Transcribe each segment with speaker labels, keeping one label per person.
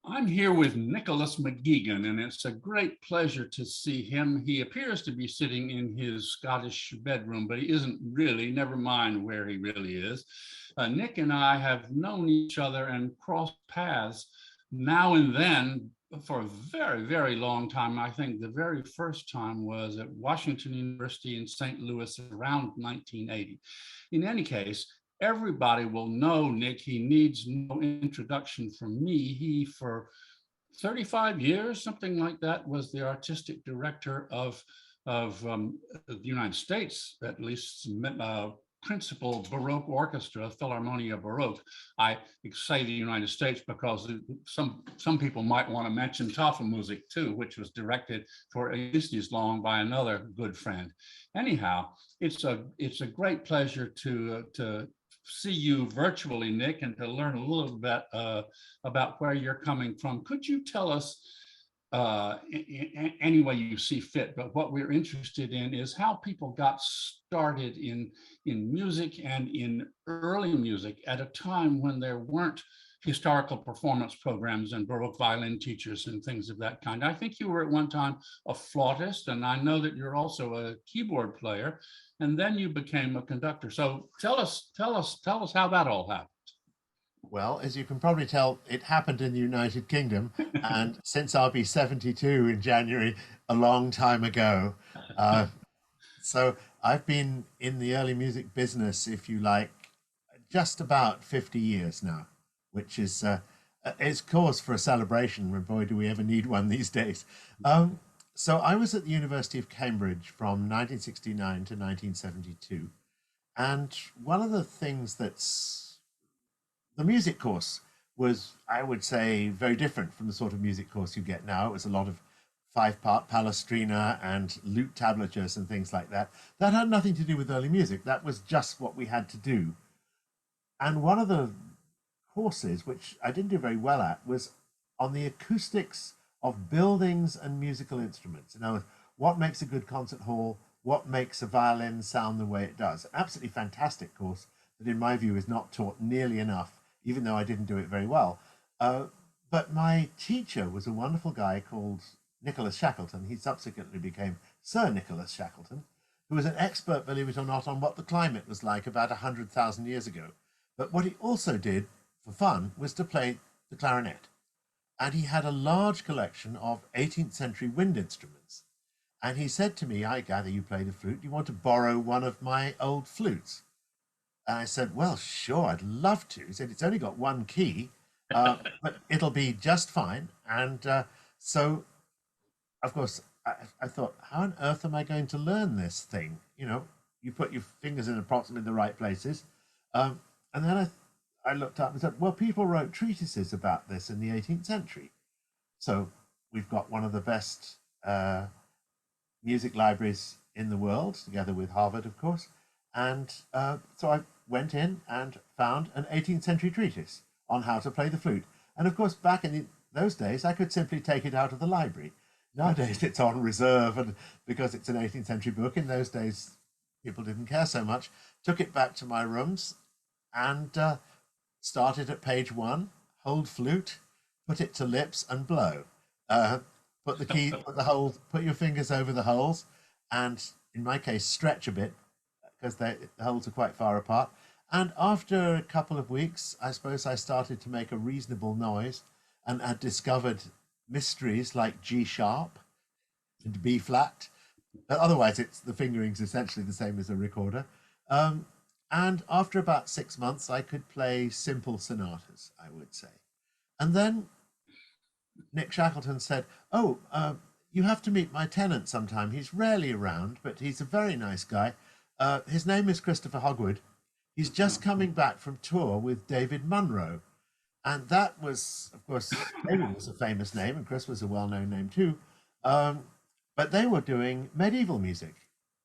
Speaker 1: I'm here with Nicholas McGegan, and it's a great pleasure to see him. He appears to be sitting in his Scottish bedroom, but he isn't really, never mind where he really is. Nick and I have known each other and crossed paths now and then for a very, very long time. I think the very first time was at Washington University in St. Louis around 1980. In any case, everybody will know Nick. He needs no introduction from me. He, for 35 years, something like that, was the artistic director of the United States, at least principal Baroque orchestra, Philharmonia Baroque. I say the United States because some people might want to mention Tafelmusik too, which was directed for at least as long by another good friend. Anyhow, it's a great pleasure to see you virtually, Nick, and to learn a little bit about where you're coming from. Could you tell us, any way you see fit, but what we're interested in is how people got started in music and in early music at a time when there weren't historical performance programs and Baroque violin teachers and things of that kind. I think you were at one time a flautist, and I know that you're also a keyboard player, and then you became a conductor. So tell us how that all happened.
Speaker 2: Well, as you can probably tell, it happened in the United Kingdom, and since I'll be 72 in January, a long time ago. Uh, so I've been in the early music business, if you like, just about 50 years now, which is cause for a celebration. And boy, do we ever need one these days. So I was at the University of Cambridge from 1969 to 1972. And one of the things that's the music course was, I would say, very different from the sort of music course you get now. It was a lot of five-part palestrina and lute tablatures and things like that. That had nothing to do with early music. That was just what we had to do. And one of the courses, which I didn't do very well at, was on the acoustics of buildings and musical instruments. In other words, what makes a good concert hall? What makes a violin sound the way it does? An absolutely fantastic course that, in my view, is not taught nearly enough, even though I didn't do it very well. But my teacher was a wonderful guy called Nicholas Shackleton. He subsequently became Sir Nicholas Shackleton, who was an expert, believe it or not, on what the climate was like about 100,000 years ago. But what he also did for fun was to play the clarinet. And he had a large collection of 18th century wind instruments. And he said to me, I gather you play the flute. Do you want to borrow one of my old flutes? And I said, well, sure, I'd love to. He said, it's only got one key, but it'll be just fine. And so, of course, I thought, how on earth am I going to learn this thing? You know, you put your fingers in approximately the right places. And then I looked up and said, well, people wrote treatises about this in the 18th century. So we've got one of the best music libraries in the world, together with Harvard, of course. And so I went in and found an 18th century treatise on how to play the flute. And of course, back in those days, I could simply take it out of the library. Nowadays, it's on reserve, and because it's an 18th century book, in those days, people didn't care so much. Took it back to my rooms and started at page 1, hold flute, put it to lips and blow. Put the key, put the hole, put your fingers over the holes, and in my case, stretch a bit because the holes are quite far apart. And after a couple of weeks, I suppose I started to make a reasonable noise and had discovered mysteries like G sharp and B flat. But otherwise, the fingering's essentially the same as a recorder. And after about 6 months, I could play simple sonatas, I would say. And then Nick Shackleton said, oh, you have to meet my tenant sometime. He's rarely around, but he's a very nice guy. His name is Christopher Hogwood. He's just coming back from tour with David Munro. And that was, of course, David was a famous name, and Chris was a well-known name too. But they were doing medieval music.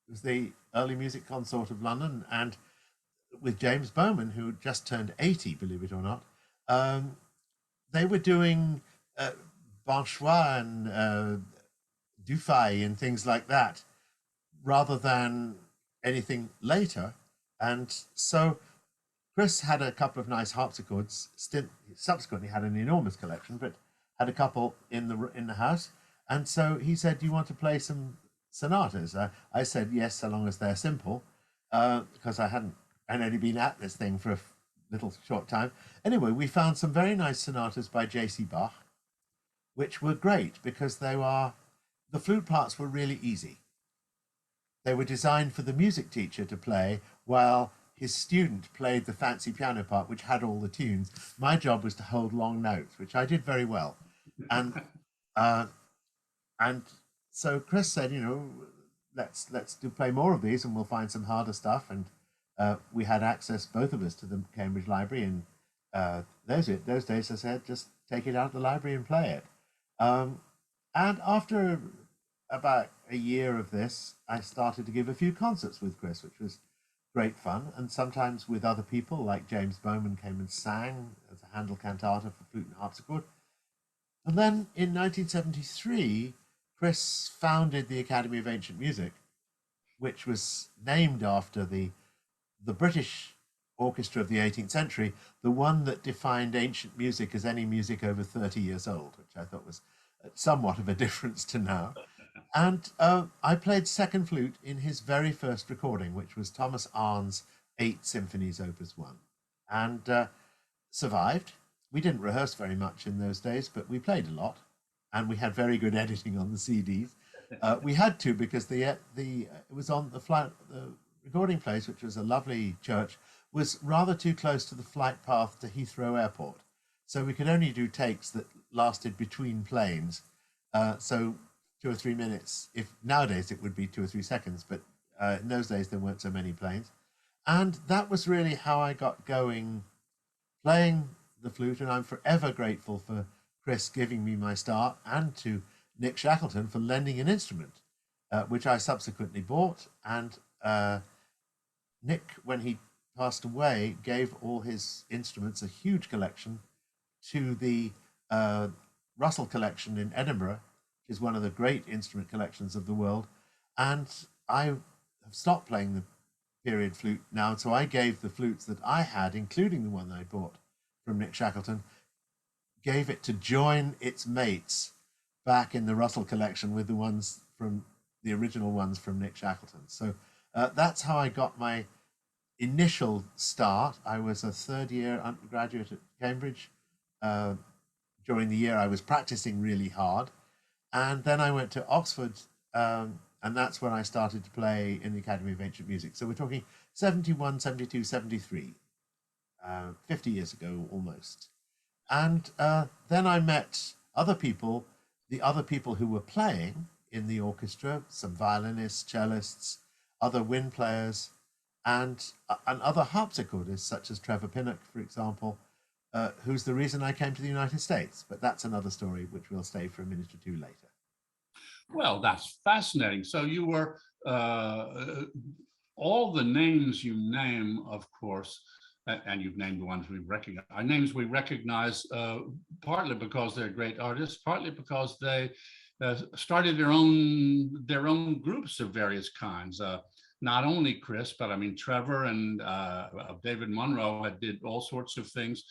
Speaker 2: It was the early music consort of London, and with James Bowman, who just turned 80, believe it or not, they were doing Banchois and Dufay and things like that, rather than anything later. And so Chris had a couple of nice harpsichords, subsequently had an enormous collection, but had a couple in the house, and so he said, "Do you want to play some sonatas?" I said yes, so long as they're simple, because I'd only been at this thing for a little short time. Anyway, we found some very nice sonatas by J.C. Bach, which were great because the flute parts were really easy. They were designed for the music teacher to play while his student played the fancy piano part, which had all the tunes. My job was to hold long notes, which I did very well. And uh, and so Chris said, let's play more of these, and we'll find some harder stuff. And we had access, both of us, to the Cambridge Library. And those days, I said, just take it out of the library and play it. And after about a year of this, I started to give a few concerts with Chris, which was great fun. And sometimes with other people, like James Bowman came and sang as a Handel cantata for flute and harpsichord. And then in 1973, Chris founded the Academy of Ancient Music, which was named after the British orchestra of the 18th century, the one that defined ancient music as any music over 30 years old, which I thought was somewhat of a difference to now. And I played second flute in his very first recording, which was Thomas Arne's 8 Symphonies Opus 1, and survived. We didn't rehearse very much in those days, but we played a lot, and we had very good editing on the CDs. We had to, because it was on the recording place, which was a lovely church, was rather too close to the flight path to Heathrow Airport. So we could only do takes that lasted between planes. So 2 or 3 minutes. If nowadays it would be 2 or 3 seconds, but in those days there weren't so many planes. And that was really how I got going playing the flute, and I'm forever grateful for Chris giving me my start, and to Nick Shackleton for lending an instrument, which I subsequently bought. And Nick, when he passed away, gave all his instruments, a huge collection, to the Russell Collection in Edinburgh, which is one of the great instrument collections of the world. And I have stopped playing the period flute now, so I gave the flutes that I had, including the one that I bought from Nick Shackleton, gave it to join its mates back in the Russell Collection with the original ones from Nick Shackleton. So that's how I got my initial start. I was a third-year undergraduate at Cambridge. During the year, I was practicing really hard. And then I went to Oxford, and that's when I started to play in the Academy of Ancient Music. So we're talking 71, 72, 73, 50 years ago almost. And then I met the other people who were playing in the orchestra, some violinists, cellists, other wind players, and other harpsichordists, such as Trevor Pinnock, for example, who's the reason I came to the United States. But that's another story which we'll stay for a minute or two later.
Speaker 1: Well, that's fascinating. So you were, all the names you name, of course, and you've named the ones we recognize, are names we recognize partly because they're great artists, partly because they started their own groups of various kinds. Not only Chris, but I mean, Trevor and David Monroe did all sorts of things.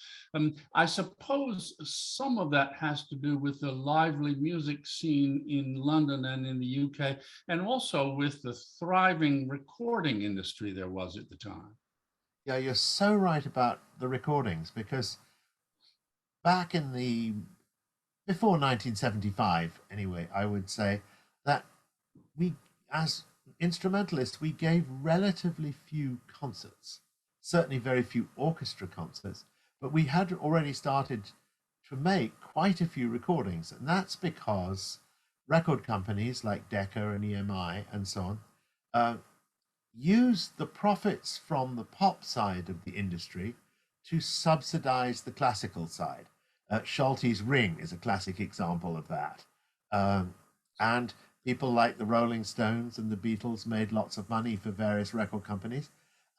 Speaker 1: I suppose some of that has to do with the lively music scene in London and in the UK, and also with the thriving recording industry there was at the time.
Speaker 2: Yeah, you're so right about the recordings, because back before 1975, anyway, I would say that we, as instrumentalists, we gave relatively few concerts, certainly very few orchestra concerts, but we had already started to make quite a few recordings. And that's because record companies like Decca and EMI and so on used the profits from the pop side of the industry to subsidize the classical side. Scholti's Ring is a classic example of that. And people like the Rolling Stones and the Beatles made lots of money for various record companies,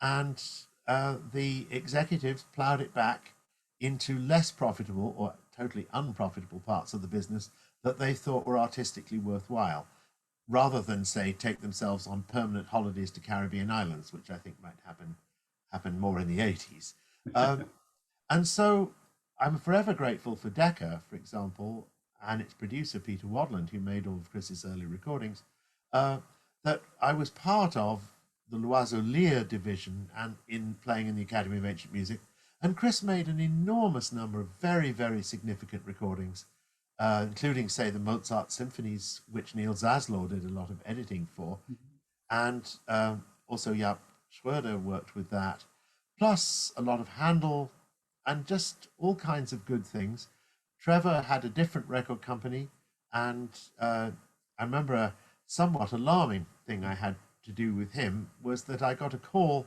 Speaker 2: and the executives plowed it back into less profitable or totally unprofitable parts of the business that they thought were artistically worthwhile, rather than, say, take themselves on permanent holidays to Caribbean islands, which I think might happen more in the 80s. And so I'm forever grateful for Decca, for example, and its producer, Peter Wadland, who made all of Chris's early recordings, that I was part of the L'Oiseau Lyre division and in playing in the Academy of Ancient Music. And Chris made an enormous number of very, very significant recordings, including, say, the Mozart symphonies, which Neil Zaslow did a lot of editing for. And also Jaap Schroeder worked with that, plus a lot of Handel and just all kinds of good things. Trevor had a different record company, and I remember a somewhat alarming thing I had to do with him was that I got a call.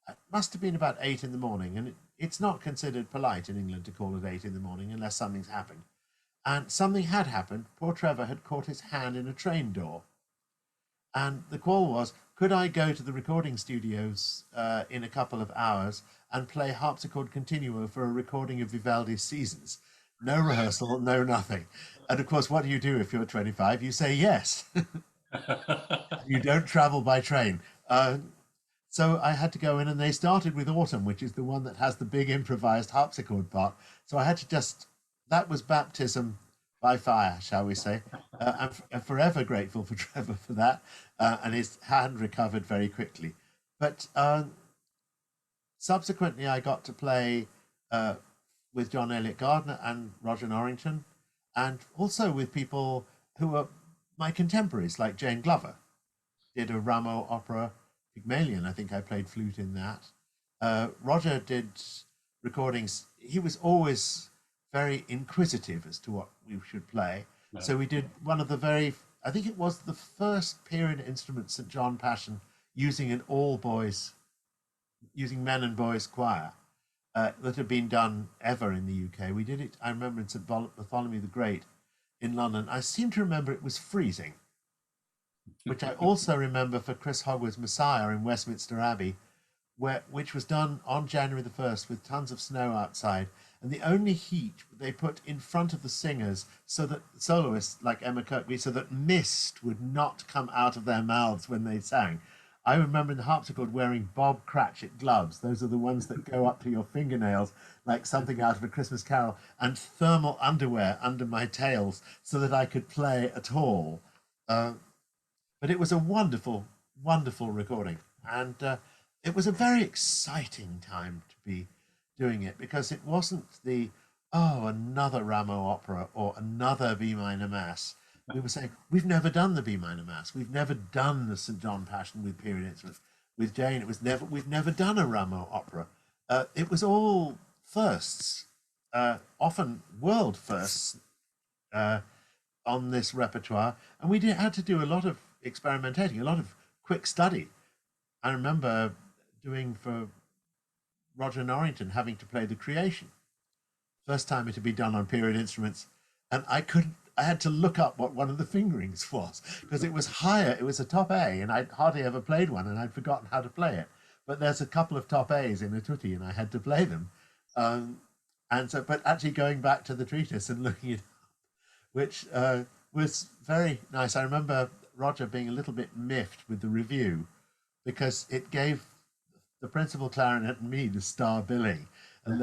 Speaker 2: It must have been about 8 in the morning, and it's not considered polite in England to call at 8 in the morning unless something's happened. And something had happened. Poor Trevor had caught his hand in a train door. And the call was, could I go to the recording studios in a couple of hours and play harpsichord continuo for a recording of Vivaldi's Seasons? No rehearsal, no nothing. And of course, what do you do if you're 25? You say yes. You don't travel by train. So I had to go in, and they started with Autumn, which is the one that has the big improvised harpsichord part. So I had to that was baptism by fire, shall we say. I'm forever grateful for Trevor for that, and his hand recovered very quickly. But subsequently, I got to play with John Eliot Gardner and Roger Norrington, and also with people who were my contemporaries, like Jane Glover, did a Rameau opera, Pygmalion. I think I played flute in that. Roger did recordings. He was always very inquisitive as to what we should play. No. So we did one of the I think it was the first period instrument St. John Passion using an using men and boys choir that had been done ever in the UK. We did it, I remember, in St. Bartholomew the Great in London. I seem to remember it was freezing, which I also remember for Chris Hogwood's Messiah in Westminster Abbey, which was done on January the 1st with tons of snow outside, and the only heat they put in front of the singers so that soloists like Emma Kirkby, so that mist would not come out of their mouths when they sang. I remember in the harpsichord wearing Bob Cratchit gloves. Those are the ones that go up to your fingernails, like something out of A Christmas Carol, and thermal underwear under my tails so that I could play at all. But it was a wonderful, wonderful recording. And it was a very exciting time to be doing it, because it wasn't another Rameau opera or another B minor mass. We were saying, we've never done the B minor mass. We've never done the St. John Passion with period instruments. With Jane, we've never done a Rameau opera. It was all firsts, often world firsts on this repertoire. And we had to do a lot of experimentating, a lot of quick study. I remember doing for Roger Norrington having to play The Creation. First time it had been done on period instruments. And I had to look up what one of the fingerings was, because it was higher, it was a top A, and I'd hardly ever played one, and I'd forgotten how to play it. But there's a couple of top A's in a tutti, and I had to play them. But actually going back to the treatise and looking it up, which was very nice. I remember Roger being a little bit miffed with the review, because it gave the principal clarinet and me the star billing, and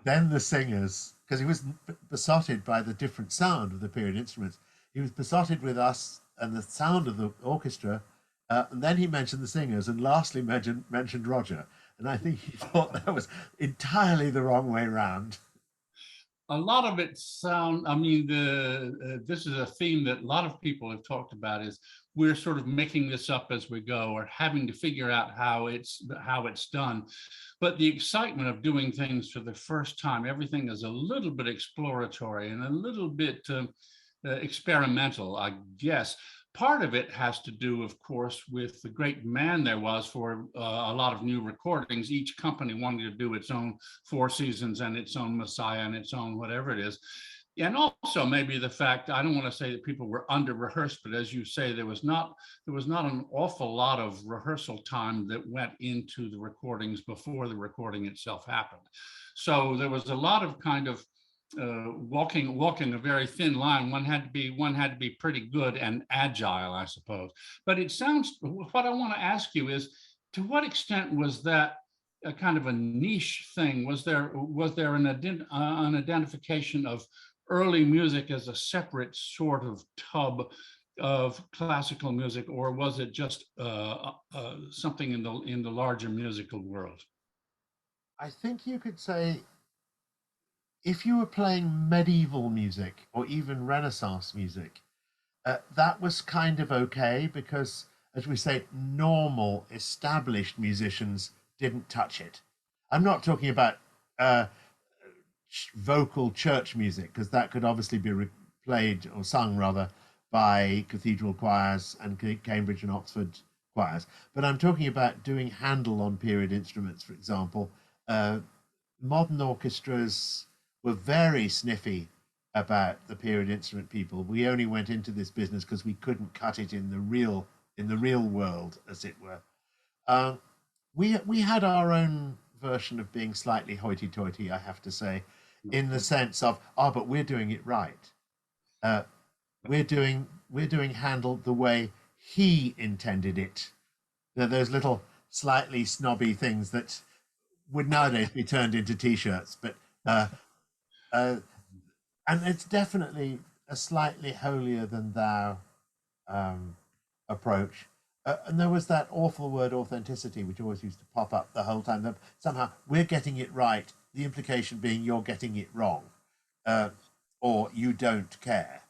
Speaker 2: then the singers, because he was besotted by the different sound of the period instruments. He was besotted with us and the sound of the orchestra, and then he mentioned the singers, and lastly mentioned Roger. And I think he thought that was entirely the wrong way round.
Speaker 1: A lot of it this is a theme that a lot of people have talked about, is we're sort of making this up as we go, or having to figure out how it's done. But the excitement of doing things for the first time, everything is a little bit exploratory and a little bit experimental, I guess. Part of it has to do, of course, with the great demand there was for a lot of new recordings. Each company wanted to do its own Four Seasons and its own Messiah and its own whatever it is. And also maybe the fact, I don't want to say that people were under-rehearsed, but as you say, there was not an awful lot of rehearsal time that went into the recordings before the recording itself happened. So there was a lot of kind of walking a very thin line. One had to be pretty good and agile, I suppose. But it sounds, what I want to ask you is, to what extent was that a kind of a niche thing? Was there an identification of early music as a separate sort of tub of classical music, or was it just something in the larger musical world?
Speaker 2: I think you could say if you were playing medieval music or even Renaissance music, that was kind of okay because, as we say, normal established musicians didn't touch it. I'm not talking about uh, vocal church music because that could obviously be played or sung rather by cathedral choirs and Cambridge and Oxford choirs. But I'm talking about doing Handel on period instruments, for example. Modern orchestras were very sniffy about the period instrument people. We only went into this business because we couldn't cut it in the real world, as it were. Uh, we had our own version of being slightly hoity-toity, I have to say, in the sense of, oh, but we're doing it right. Uh, we're doing Handel the way he intended it. Those little slightly snobby things that would nowadays be turned into t-shirts, but uh, and it's definitely a slightly holier than thou um, approach. And there was that awful word authenticity, which always used to pop up the whole time. That somehow we're getting it right, the implication being you're getting it wrong, uh, or you don't care.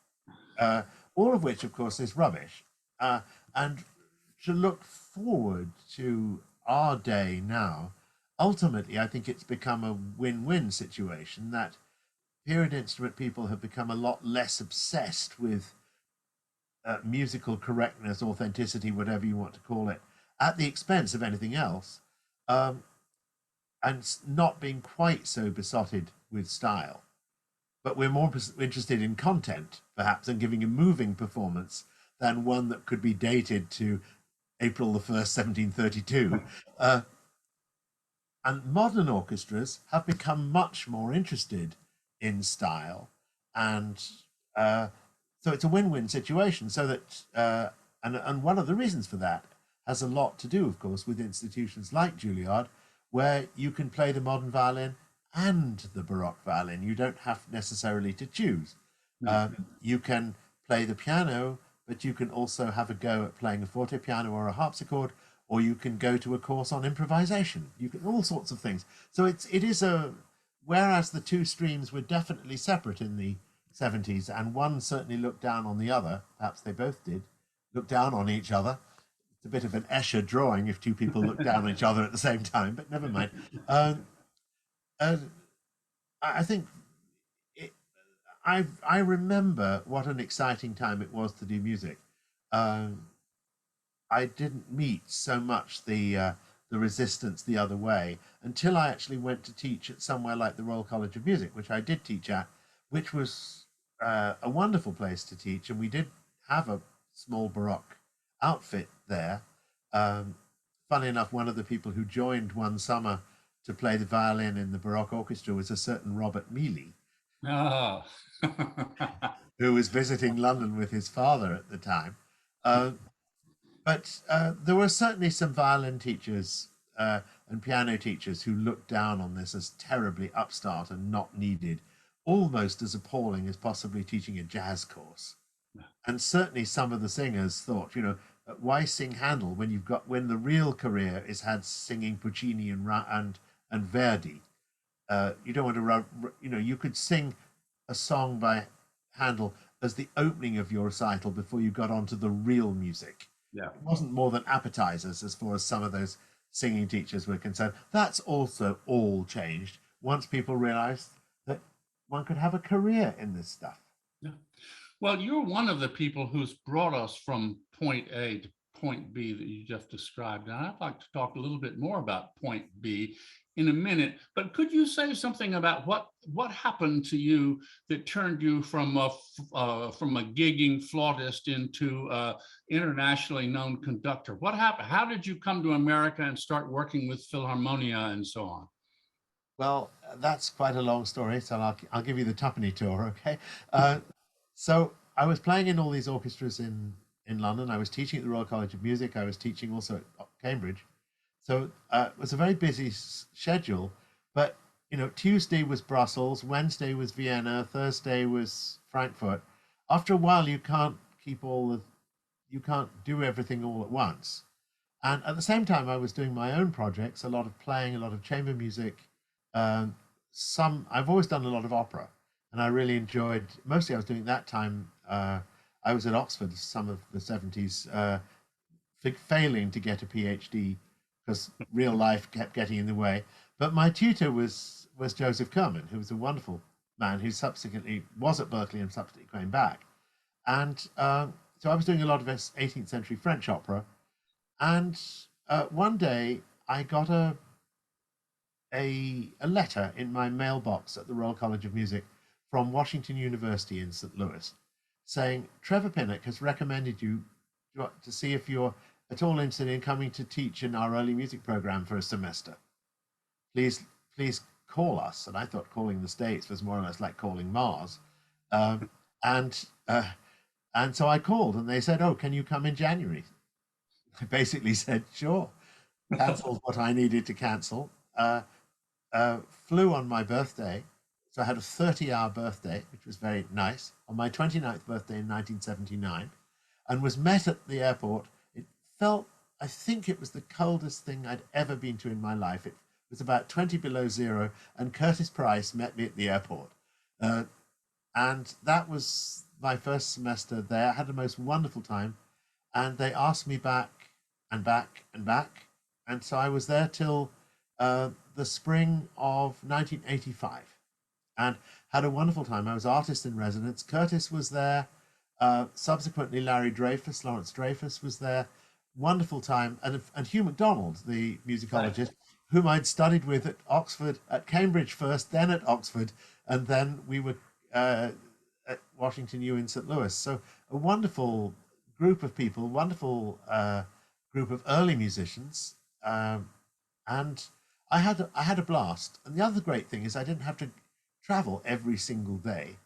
Speaker 2: Uh, all of which, of course, is rubbish. And to look forward to our day now, ultimately, I think it's become a win-win situation that period instrument people have become a lot less obsessed with musical correctness, authenticity, whatever you want to call it, at the expense of anything else, um, and not being quite so besotted with style. But we're more interested in content, perhaps, and giving a moving performance than one that could be dated to April the 1st, 1732. And modern orchestras have become much more interested in style. And so it's a win-win situation. So that, and one of the reasons for that has a lot to do, of course, with institutions like Juilliard, where you can play the modern violin and the Baroque violin. You don't have necessarily to choose. You can play the piano, but you can also have a go at playing a forte piano or a harpsichord, or you can go to a course on improvisation. You can all sorts of things. So it is a, whereas the two streams were definitely separate in the 70s, and one certainly looked down on the other, perhaps they both did, look down on each other. It's a bit of an Escher drawing if two people look down on each other at the same time, but never mind. I think I remember what an exciting time it was to do music. I didn't meet so much the resistance the other way until I actually went to teach at somewhere like the Royal College of Music, which I did teach at, which was a wonderful place to teach, and we did have a small Baroque outfit there. Funny enough, one of the people who joined one summer to play the violin in the Baroque orchestra was a certain Robert Mealy,
Speaker 1: Oh.
Speaker 2: who was visiting London with his father at the time. But there were certainly some violin teachers and piano teachers who looked down on this as terribly upstart and not needed, almost as appalling as possibly teaching a jazz course. And certainly some of the singers thought, why sing Handel when the real career is had singing Puccini and Verdi? You don't want to, you could sing a song by Handel as the opening of your recital before you got onto the real music.
Speaker 1: Yeah.
Speaker 2: It wasn't more than appetizers as far as some of those singing teachers were concerned. That's also all changed once people realized that one could have a career in this stuff.
Speaker 1: Yeah. Well, you're one of the people who's brought us from point A to point B that you just described. And I'd like to talk a little bit more about point B in a minute. But could you say something about what happened to you that turned you from a gigging flautist into internationally known conductor? What happened? How did you come to America and start working with Philharmonia and so on?
Speaker 2: Well, that's quite a long story, so I'll give you the tuppenny tour, okay? So I was playing in all these orchestras in London. I was teaching at the Royal College of Music. I was teaching also at Cambridge. So it was a very busy schedule. But Tuesday was Brussels, Wednesday was Vienna, Thursday was Frankfurt. After a while, you can't do everything all at once. And at the same time, I was doing my own projects, a lot of playing, a lot of chamber music. Um, I've always done a lot of opera, and I really enjoyed. Mostly, I was doing that time. I was at Oxford some of the 70s, failing to get a PhD because real life kept getting in the way. But my tutor was Joseph Kerman, who was a wonderful man who subsequently was at Berkeley and subsequently came back. And so I was doing a lot of 18th century French opera. And one day I got a letter in my mailbox at the Royal College of Music from Washington University in St. Louis saying, Trevor Pinnock has recommended you to see if you're at all interested in coming to teach in our early music program for a semester. Please call us. And I thought calling the States was more or less like calling Mars. And so I called and they said, oh, can you come in January? I basically said, sure. Cancelled what I needed to cancel. Flew on my birthday. So I had a 30-hour birthday, which was very nice, on my 29th birthday in 1979, and was met at the airport. It felt, I think it was the coldest thing I'd ever been to in my life. It was about 20 below zero, and Curtis Price met me at the airport. And that was my first semester there. I had the most wonderful time, and they asked me back and back and back. And so I was there till the spring of 1985 and had a wonderful time. I was artist in residence. Curtis was there. Subsequently, Lawrence Dreyfus was there. Wonderful time. And Hugh MacDonald, the musicologist, right, whom I'd studied with at Oxford, at Cambridge first, then at Oxford, and then we were at Washington U in St. Louis. So a wonderful group of people, wonderful group of early musicians, and I had a blast. And the other great thing is I didn't have to travel every single day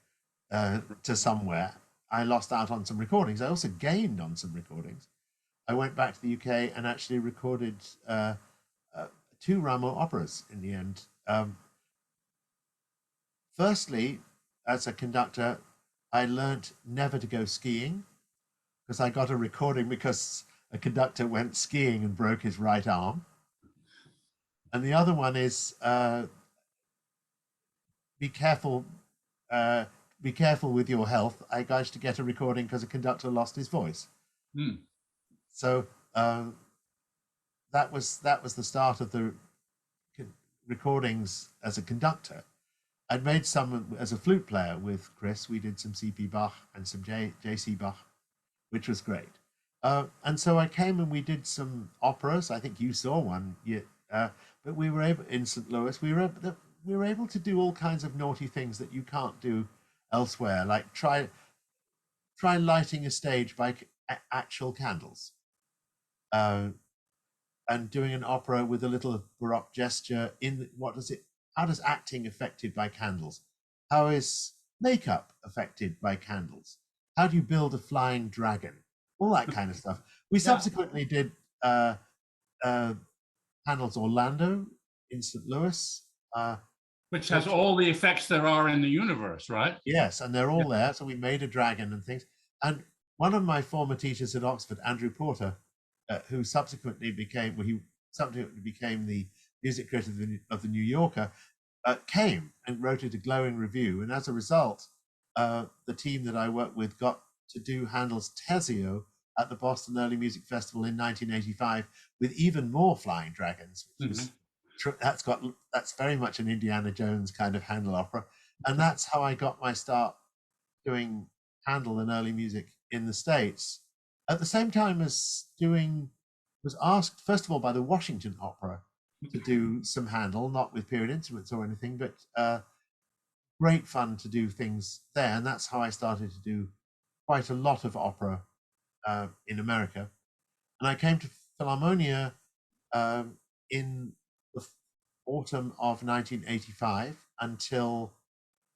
Speaker 2: to somewhere. I lost out on some recordings. I also gained on some recordings. I went back to the UK and actually recorded 2 Rameau operas in the end. Firstly, as a conductor, I learnt never to go skiing because I got a recording because a conductor went skiing and broke his right arm. And the other one is be careful with your health. I got to get a recording because a conductor lost his voice. So that was the start of the recordings as a conductor. I'd made some as a flute player with Chris. We did some C.P. Bach and some J.C. Bach, which was great. And so I came and we did some operas. I think you saw one, but we were able in St. Louis. We were able to do all kinds of naughty things that you can't do elsewhere, like try lighting a stage by actual candles, and doing an opera with a little Baroque gesture. How does acting affected by candles? How is makeup affected by candles? How do you build a flying dragon? All that kind of stuff. We subsequently did Handel's Orlando in St. Louis.
Speaker 1: Which has all the effects there are in the universe, right?
Speaker 2: Yes, and they're all there. So we made a dragon and things. And one of my former teachers at Oxford, Andrew Porter, who subsequently became the music critic of the New Yorker, came and wrote it a glowing review. And as a result, the team that I worked with got to do Handel's Teseo at the Boston Early Music Festival in 1985 with even more flying dragons, which was that's very much an Indiana Jones kind of Handel opera. And that's how I got my start doing Handel and early music in the States. At the same time as was asked, first of all, by the Washington Opera to do some Handel, not with period instruments or anything, but great fun to do things there. And that's how I started to do quite a lot of opera in America. And I came to Philharmonia in the autumn of 1985 until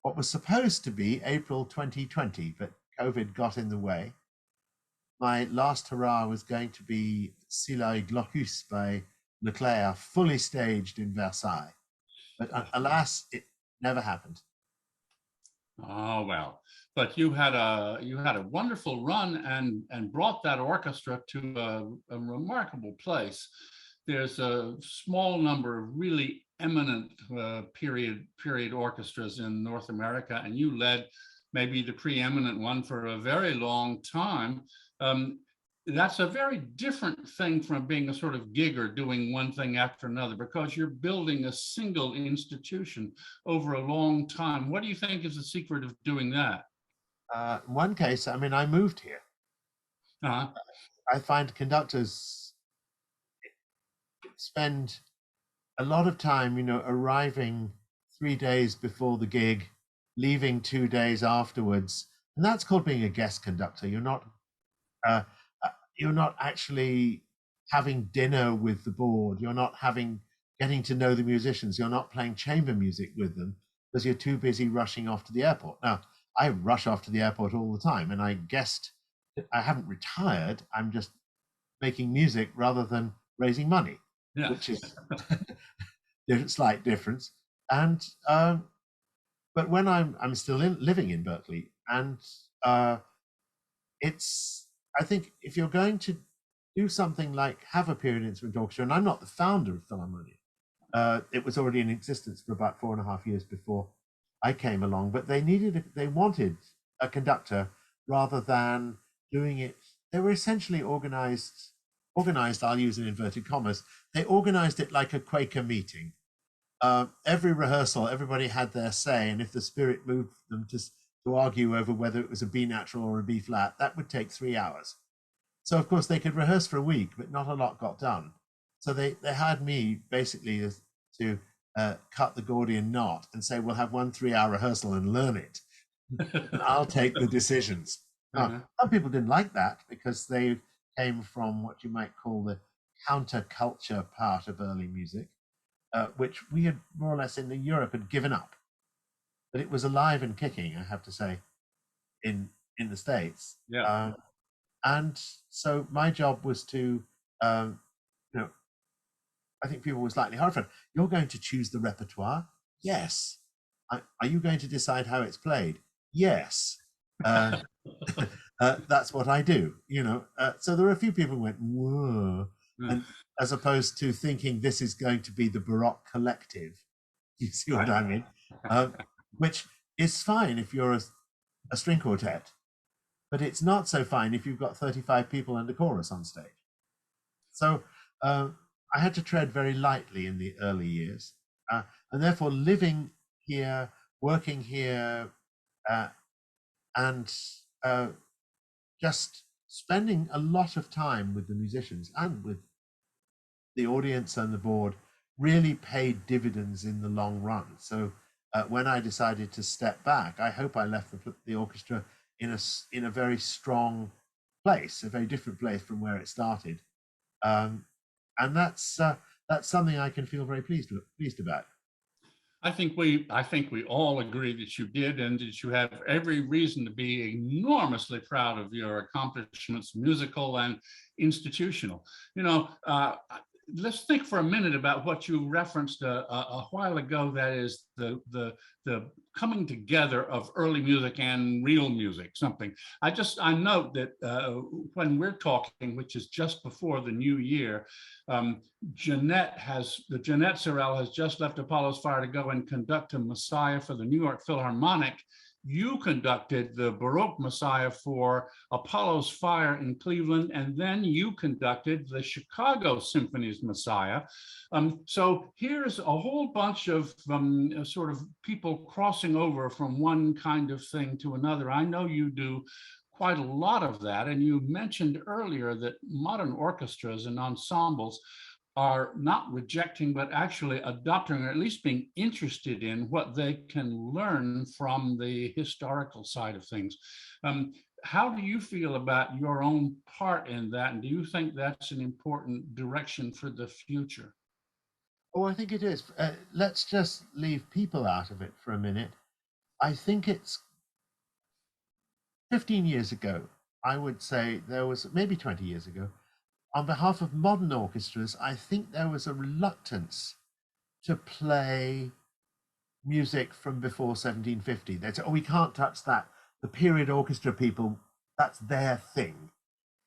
Speaker 2: what was supposed to be April 2020, but COVID got in the way. My last hurrah was going to be Scylla et Glaucus by Leclerc, fully staged in Versailles. But alas, it never happened.
Speaker 1: Oh well, but you had a wonderful run and brought that orchestra to a remarkable place. There's a small number of really eminent period orchestras in North America, and you led maybe the preeminent one for a very long time. Um, that's a very different thing from being a sort of gigger doing one thing after another, because you're building a single institution over a long time. What do you think is the secret of doing that?
Speaker 2: In one case, I mean, I moved here.
Speaker 1: Uh-huh.
Speaker 2: I find conductors spend a lot of time, arriving 3 days before the gig, leaving 2 days afterwards, and that's called being a guest conductor. Uh, you're not actually having dinner with the board. You're not getting to know the musicians. You're not playing chamber music with them because you're too busy rushing off to the airport. Now, I rush off to the airport all the time, and I haven't retired. I'm just making music rather than raising money,
Speaker 1: Yeah.
Speaker 2: which is a slight difference. And but when I'm still living in Berkeley, and it's I think if you're going to do something like have a period instrument orchestra, and I'm not the founder of Philharmonia, it was already in existence for about 4.5 years before I came along, but they wanted a conductor rather than doing it. They were essentially organized, I'll use in inverted commas, they organized it like a Quaker meeting. Every rehearsal, everybody had their say, and if the spirit moved them to argue over whether it was a B natural or a B flat, that would take 3 hours. So of course they could rehearse for a week, but not a lot got done. So they had me basically to cut the Gordian knot and say, we'll have 1 3-hour rehearsal and learn it. And I'll take the decisions. Now, some people didn't like that because they came from what you might call the counterculture part of early music, which we had more or less in Europe had given up. But it was alive and kicking, I have to say, in the States.
Speaker 1: Yeah.
Speaker 2: And so my job was to, I think people were slightly horrified. You're going to choose the repertoire? Yes. Are you going to decide how it's played? Yes. That's what I do, So there were a few people who went, whoa, and as opposed to thinking this is going to be the Baroque collective. You see what I mean? Which is fine if you're a string quartet, but it's not so fine if you've got 35 people and a chorus on stage. So I had to tread very lightly in the early years, and therefore living here, working here, and just spending a lot of time with the musicians and with the audience and the board really paid dividends in the long run. So when I decided to step back, I hope I left the orchestra in a very strong place, a very different place from where it started, and that's something I can feel very pleased about.
Speaker 1: I think we all agree that you did, and that you have every reason to be enormously proud of your accomplishments, musical and institutional. Let's think for a minute about what you referenced a while ago. That is the coming together of early music and real music. Something I note that when we're talking, which is just before the new year, Jeanette Sorrell has just left Apollo's Fire to go and conduct a Messiah for the New York Philharmonic. You conducted the Baroque Messiah for Apollo's Fire in Cleveland, and then you conducted the Chicago Symphony's Messiah. So here's a whole bunch of sort of people crossing over from one kind of thing to another. I know you do quite a lot of that, and you mentioned earlier that modern orchestras and ensembles are not rejecting, but actually adopting, or at least being interested in what they can learn from the historical side of things. How do you feel about your own part in that? And do you think that's an important direction for the future?
Speaker 2: Oh, I think it is. Let's just leave people out of it for a minute. I think it's 15 years ago, I would say there was, maybe 20 years ago, on behalf of modern orchestras, I think there was a reluctance to play music from before 1750. They say, oh, we can't touch that. The period orchestra people, that's their thing.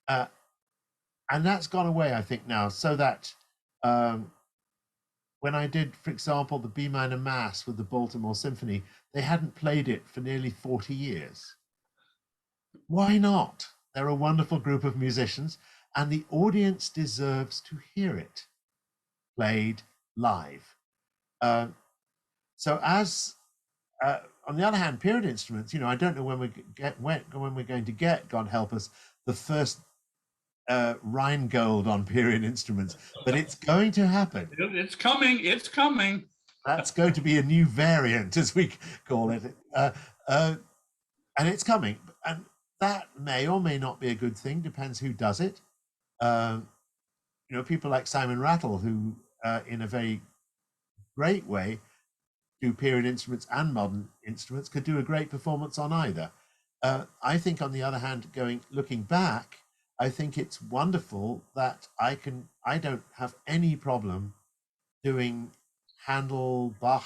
Speaker 2: And that's gone away, I think, now, so that when I did, for example, the B minor Mass with the Baltimore Symphony, they hadn't played it for nearly 40 years. Why not? They're a wonderful group of musicians, and the audience deserves to hear it played live. So as on the other hand, period instruments, I don't know when we're going to get, God help us, the first Rheingold on period instruments, but it's going to happen.
Speaker 1: It's coming. It's coming.
Speaker 2: That's going to be a new variant, as we call it, and it's coming. And that may or may not be a good thing. Depends who does it. People like Simon Rattle, who, in a very great way, do period instruments and modern instruments, could do a great performance on either. I think, on the other hand, looking back, I think it's wonderful that I don't have any problem doing Handel, Bach,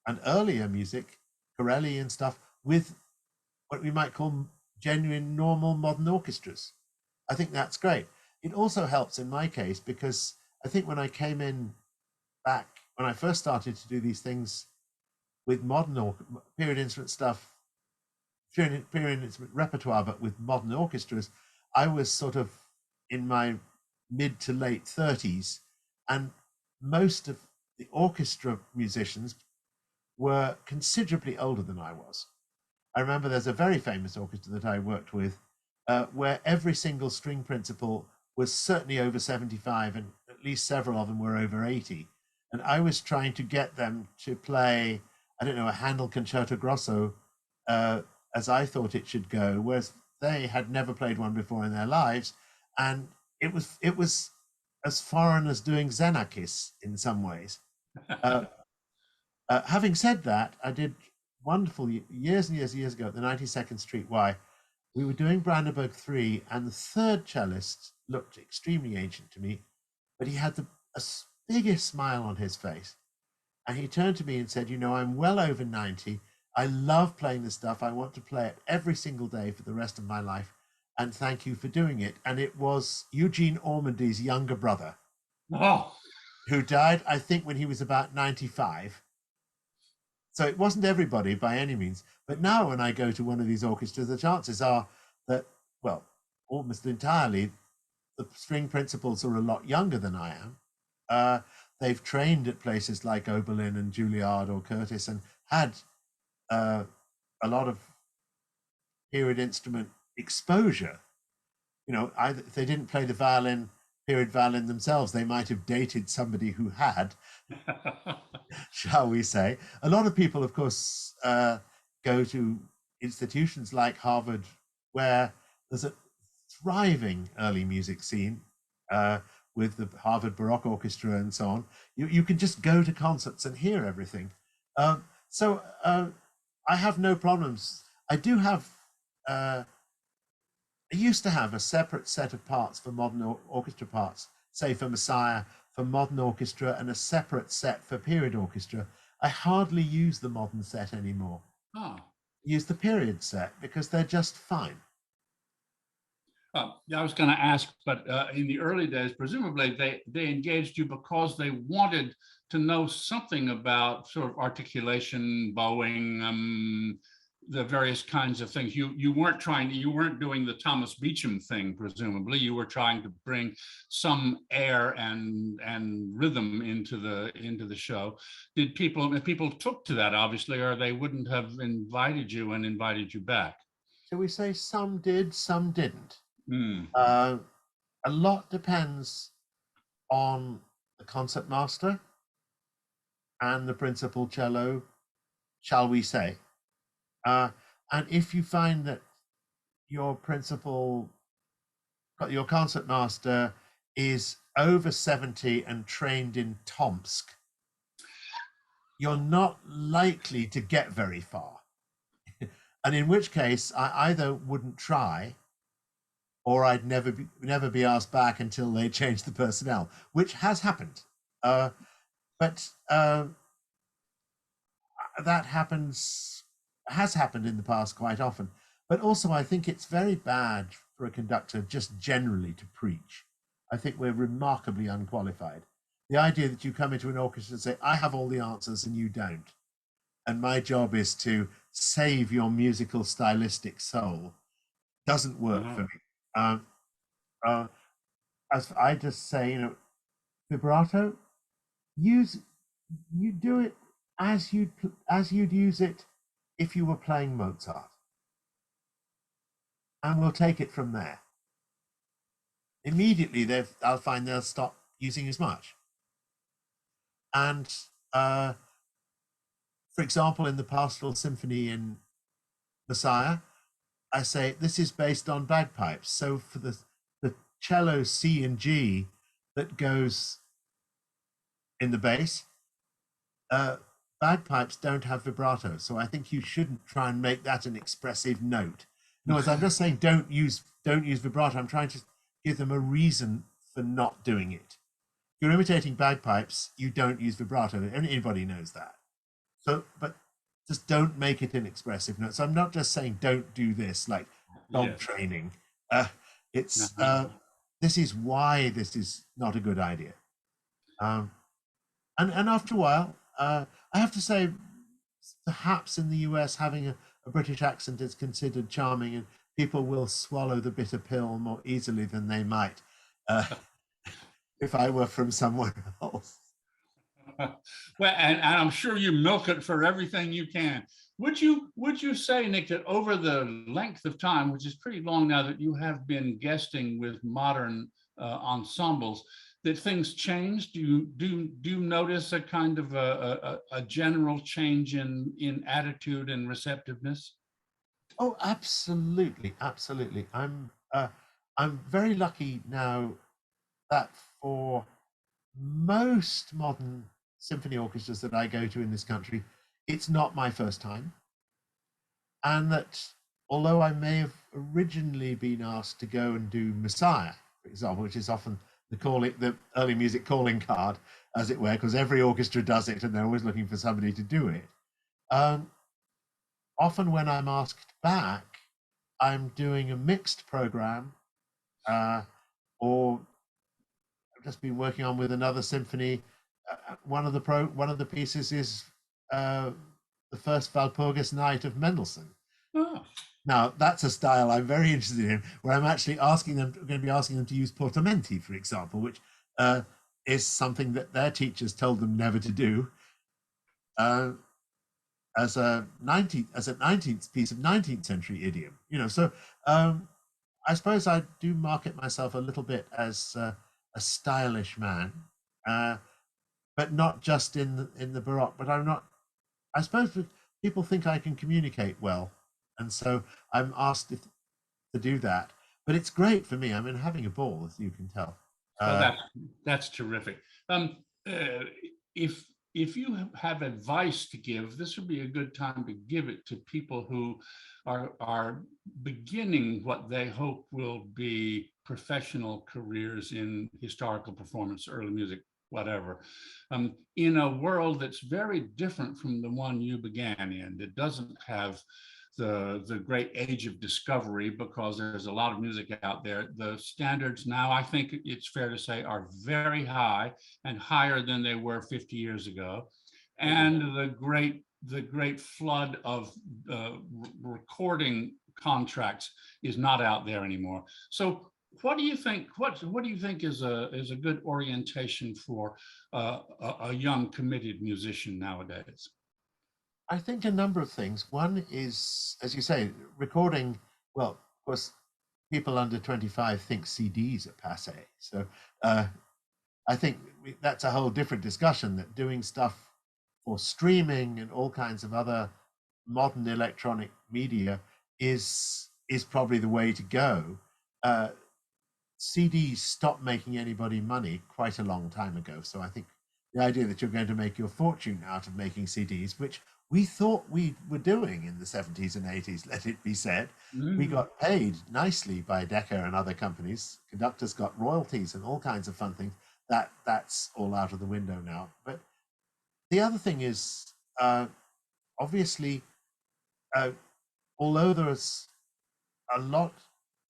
Speaker 2: and earlier music, Chorale and stuff, with what we might call genuine, normal modern orchestras. I think that's great. It also helps in my case because I think when I came in back, when I first started to do these things with modern period instrument stuff, period instrument repertoire, but with modern orchestras, I was sort of in my mid to late 30s, and most of the orchestra musicians were considerably older than I was. I remember there's a very famous orchestra that I worked with where every single string principal was certainly over 75, and at least several of them were over 80. And I was trying to get them to play, I don't know, a Handel Concerto Grosso as I thought it should go, whereas they had never played one before in their lives. And it was as foreign as doing Xenakis in some ways. Having said that, I did wonderful years and years ago at the 92nd Street Y. We were doing Brandenburg 3, and the third cellist looked extremely ancient to me, but he had the biggest smile on his face. And he turned to me and said, I'm well over 90. I love playing this stuff. I want to play it every single day for the rest of my life. And thank you for doing it. And it was Eugene Ormandy's younger brother, who died, I think, when he was about 95. So it wasn't everybody by any means. But now when I go to one of these orchestras, the chances are that, well, almost entirely, the string principals are a lot younger than I am. They've trained at places like Oberlin and Juilliard or Curtis and had a lot of period instrument exposure. Either if they didn't play the period violin themselves, they might have dated somebody who had, shall we say. A lot of people, of course, go to institutions like Harvard, where there's a thriving early music scene with the Harvard Baroque Orchestra and so on. You can just go to concerts and hear everything. So I have no problems. I do have, I used to have a separate set of parts for modern orchestra parts, say for Messiah, for modern orchestra, and a separate set for period orchestra. I hardly use the modern set anymore. Use the period set because they're just fine.
Speaker 1: I was going to ask, but in the early days, presumably they engaged you because they wanted to know something about sort of articulation, bowing, the various kinds of things. You weren't doing the Thomas Beecham thing, presumably. You were trying to bring some air and rhythm into the show. Did people took to that, obviously, or they wouldn't have invited you and invited you back?
Speaker 2: Shall we say some did, some didn't? A lot depends on the concertmaster and the principal cello, shall we say. And if you find that your concertmaster is over 70 and trained in Tomsk, you're not likely to get very far. And in which case, I either wouldn't try, or I'd never be asked back until they changed the personnel, which has happened. But that has happened in the past quite often. But also, I think it's very bad for a conductor just generally to preach. I think we're remarkably unqualified. The idea that you come into an orchestra and say, I have all the answers and you don't, and my job is to save your musical stylistic soul, doesn't work for me. Uh, as I just say, vibrato, use you do it as you'd use it if you were playing Mozart, and we'll take it from there. Immediately, I'll find they'll stop using as much. And for example, in the Pastoral Symphony in Messiah, I say this is based on bagpipes. So for the cello C and G that goes in the bass, bagpipes don't have vibrato. So I think you shouldn't try and make that an expressive note. In other words, I'm just saying don't use vibrato. I'm trying to give them a reason for not doing it. If you're imitating bagpipes, you don't use vibrato. Anybody knows that. So, but just don't make it an expressive note. So I'm not just saying don't do this like dog training. It's this is why this is not a good idea. And after a while, I have to say, perhaps in the US, having a British accent is considered charming, and people will swallow the bitter pill more easily than they might if I were from somewhere else.
Speaker 1: Well, and I'm sure you milk it for everything you can. Would you say, Nick, that over the length of time, which is pretty long now, that you have been guesting with modern ensembles, that things changed? Do you notice a kind of a general change in attitude and receptiveness?
Speaker 2: Oh, absolutely, absolutely. I'm very lucky now that for most modern symphony orchestras that I go to in this country, it's not my first time. And that although I may have originally been asked to go and do Messiah, for example, which is often the early music calling card, as it were, because every orchestra does it and they're always looking for somebody to do it. Often when I'm asked back, I'm doing a mixed program, or I've just been working on with another symphony. One of the pieces is the first Walpurgis Night of Mendelssohn.
Speaker 1: Oh.
Speaker 2: Now that's a style I'm very interested in, where I'm going to be asking them to use portamenti, for example, which is something that their teachers told them never to do. As a 19th piece of 19th century idiom, So I suppose I do market myself a little bit as a stylish man, but not just in the Baroque. But I'm not. I suppose people think I can communicate well, and so I'm asked to do that. But it's great for me. I'm having a ball, as you can tell.
Speaker 1: Well, that's terrific. If you have advice to give, this would be a good time to give it to people who are beginning what they hope will be professional careers in historical performance, early music, whatever, in a world that's very different from the one you began in. That doesn't have the great age of discovery, because there's a lot of music out there. The standards now, I think it's fair to say, are very high and higher than they were 50 years ago. And the great flood of recording contracts is not out there anymore. So what do you think? What do you think is a good orientation for a young committed musician nowadays?
Speaker 2: I think a number of things. One is, as you say, recording. Well, of course, people under 25 think CDs are passe. So I think that's a whole different discussion, that doing stuff for streaming and all kinds of other modern electronic media is probably the way to go. CDs stopped making anybody money quite a long time ago. So I think the idea that you're going to make your fortune out of making CDs, which we thought we were doing in the 70s and 80s, let it be said. We got paid nicely by Decca and other companies. Conductors got royalties and all kinds of fun things. That's all out of the window now. But the other thing is, obviously, uh, although there's a lot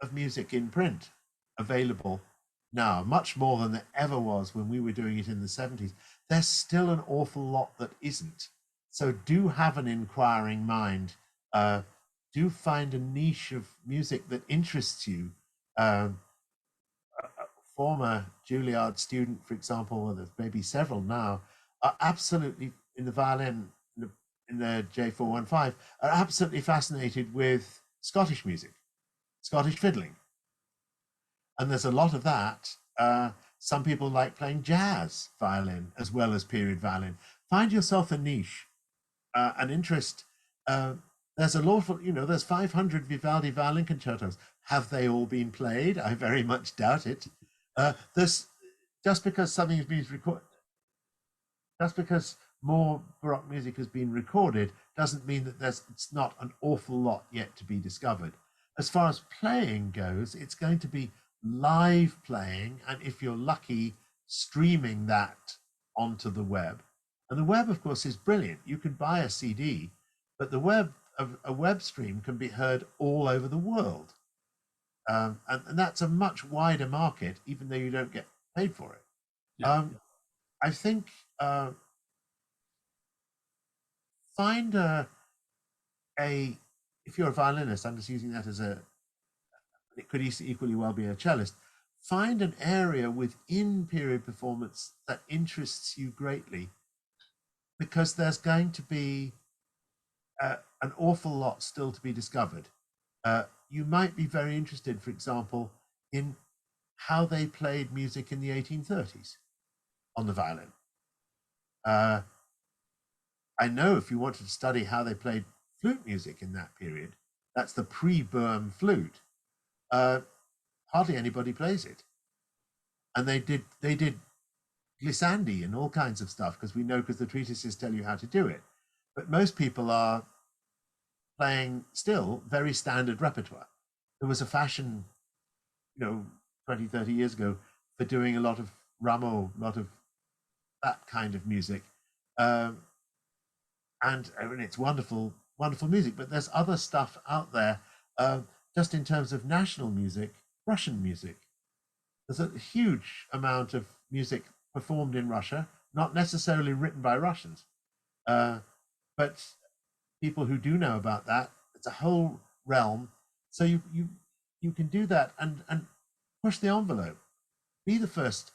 Speaker 2: of music in print available now, much more than there ever was when we were doing it in the 70s, there's still an awful lot that isn't. So do have an inquiring mind. Do find a niche of music that interests you. A former Juilliard student, for example, or there's maybe several now, are absolutely in the violin, in the J415, are absolutely fascinated with Scottish music, Scottish fiddling. And there's a lot of that. Some people like playing jazz violin as well as period violin. Find yourself a niche, an interest. There's a lawful, there's 500 Vivaldi violin concertos. Have they all been played? I very much doubt it. There's just because something has been recorded, just because more Baroque music has been recorded, doesn't mean that it's not an awful lot yet to be discovered. As far as playing goes, it's going to be live playing, and if you're lucky, streaming that onto the web. And the web, of course, is brilliant. You can buy a CD, but a web stream can be heard all over the world. And that's a much wider market, even though you don't get paid for it. Yeah. I think find if you're a violinist, I'm just using that as it could equally well be a cellist, find an area within period performance that interests you greatly, because there's going to be an awful lot still to be discovered. You might be very interested, for example, in how they played music in the 1830s on the violin. I know if you wanted to study how they played flute music in that period, that's the pre-Boehm flute. Hardly anybody plays it, and they did glissandi and all kinds of stuff, because the treatises tell you how to do it. But most people are playing still very standard repertoire. There was a fashion, 20, 30 years ago for doing a lot of Rameau, a lot of that kind of music. And I mean, it's wonderful, wonderful music, but there's other stuff out there. Just in terms of national music, Russian music. There's a huge amount of music performed in Russia, not necessarily written by Russians, but people who do know about that. It's a whole realm. So you can do that and push the envelope. Be the first.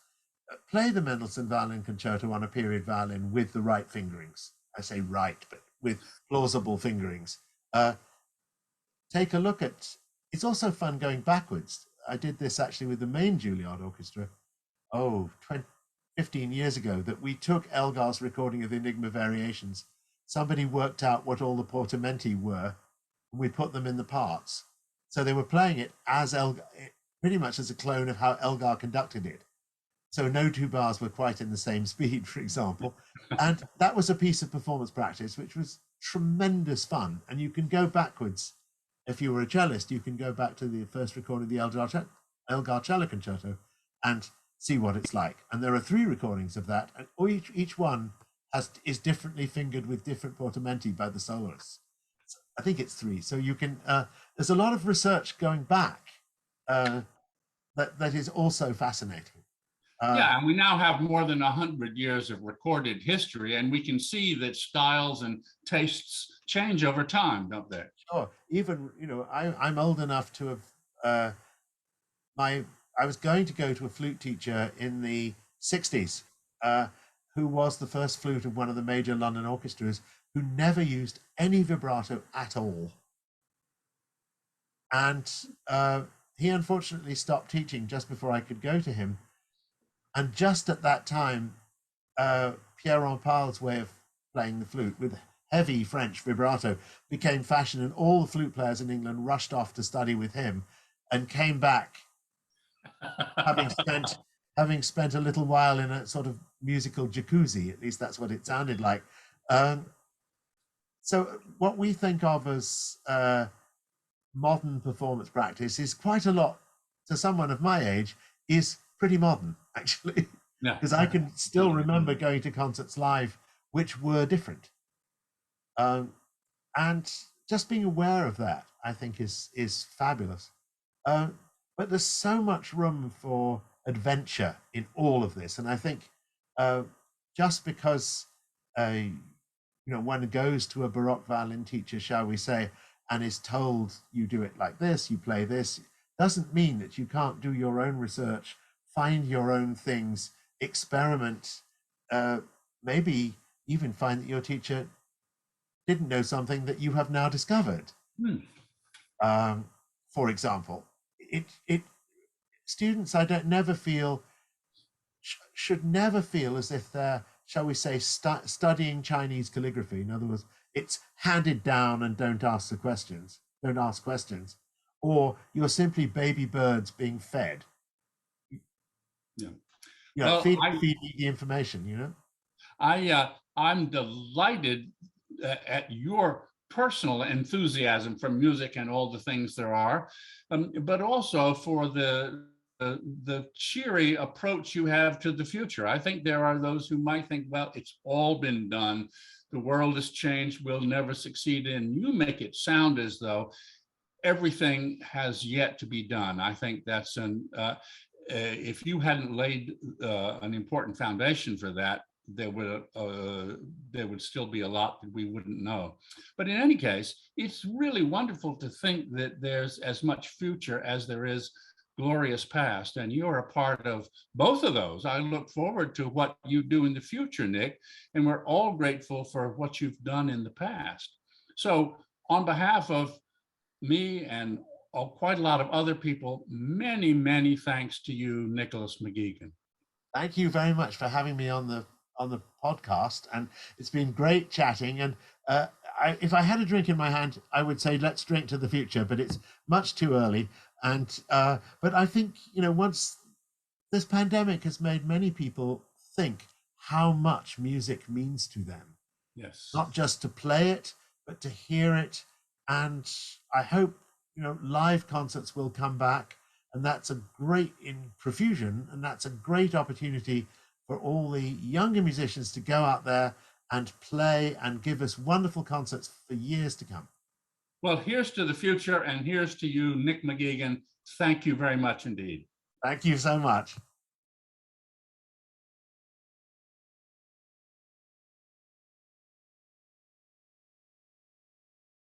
Speaker 2: Play the Mendelssohn Violin Concerto on a period violin with the right fingerings. I say right, but with plausible fingerings. Take a look at. It's also fun going backwards. I did this actually with the main Juilliard Orchestra, 15 years ago, that we took Elgar's recording of Enigma Variations. Somebody worked out what all the portamenti were, and we put them in the parts. So they were playing it as Elgar, pretty much as a clone of how Elgar conducted it. So no two bars were quite in the same speed, for example. And that was a piece of performance practice, which was tremendous fun. And you can go backwards. If you were a cellist, you can go back to the first recording of the Elgar Cello Concerto and see what it's like. And there are 3 recordings of that, and each one is differently fingered with different portamenti by the soloists. So I think it's 3. So you can. There's a lot of research going back that is also fascinating.
Speaker 1: Yeah, and we now have more than 100 years of recorded history, and we can see that styles and tastes change over time, don't they?
Speaker 2: Sure. Even, I'm old enough to have, I was going to go to a flute teacher in the 60s, who was the first flute of one of the major London orchestras, who never used any vibrato at all. And he unfortunately stopped teaching just before I could go to him. And just at that time, Pierre Rampal's way of playing the flute with heavy French vibrato became fashion, and all the flute players in England rushed off to study with him and came back having spent a little while in a sort of musical jacuzzi. At least that's what it sounded like. So what we think of as modern performance practice is quite a lot, to someone of my age, is pretty modern, actually, because I can still remember going to concerts live which were different. And just being aware of that, I think, is fabulous. Uh, but there's so much room for adventure in all of this, and I think uh, just because one goes to a Baroque violin teacher, shall we say, and is told you do it like this, you play this, doesn't mean that you can't do your own research, find your own things, experiment, maybe even find that your teacher didn't know something that you have now discovered. Um, for example, it students I don't never feel should never feel as if they're, shall we say, studying Chinese calligraphy. In other words, it's handed down and don't ask questions, or you're simply baby birds being fed.
Speaker 1: Yeah.
Speaker 2: Well, feed the information,
Speaker 1: I'm delighted at your personal enthusiasm for music and all the things there are, but also for the cheery approach you have to the future. I think there are those who might think, well, it's all been done. The world has changed. We'll never succeed. And you make it sound as though everything has yet to be done. I think that's if you hadn't laid an important foundation for that, there would still be a lot that we wouldn't know. But in any case, it's really wonderful to think that there's as much future as there is glorious past, and you're a part of both of those. I look forward to what you do in the future, Nick, and we're all grateful for what you've done in the past. So on behalf of me and quite a lot of other people, many, many thanks to you, Nicholas McGegan.
Speaker 2: Thank you very much for having me on the podcast, and it's been great chatting. And if I had a drink in my hand, I would say let's drink to the future, but it's much too early. And but I think, once this pandemic has made many people think how much music means to them.
Speaker 1: Yes.
Speaker 2: Not just to play it, but to hear it. And I hope, live concerts will come back, and that's a great in profusion, and that's a great opportunity for all the younger musicians to go out there and play and give us wonderful concerts for years to come.
Speaker 1: Well, here's to the future, and here's to you, Nick McGegan. Thank you very much indeed.
Speaker 2: Thank you so much.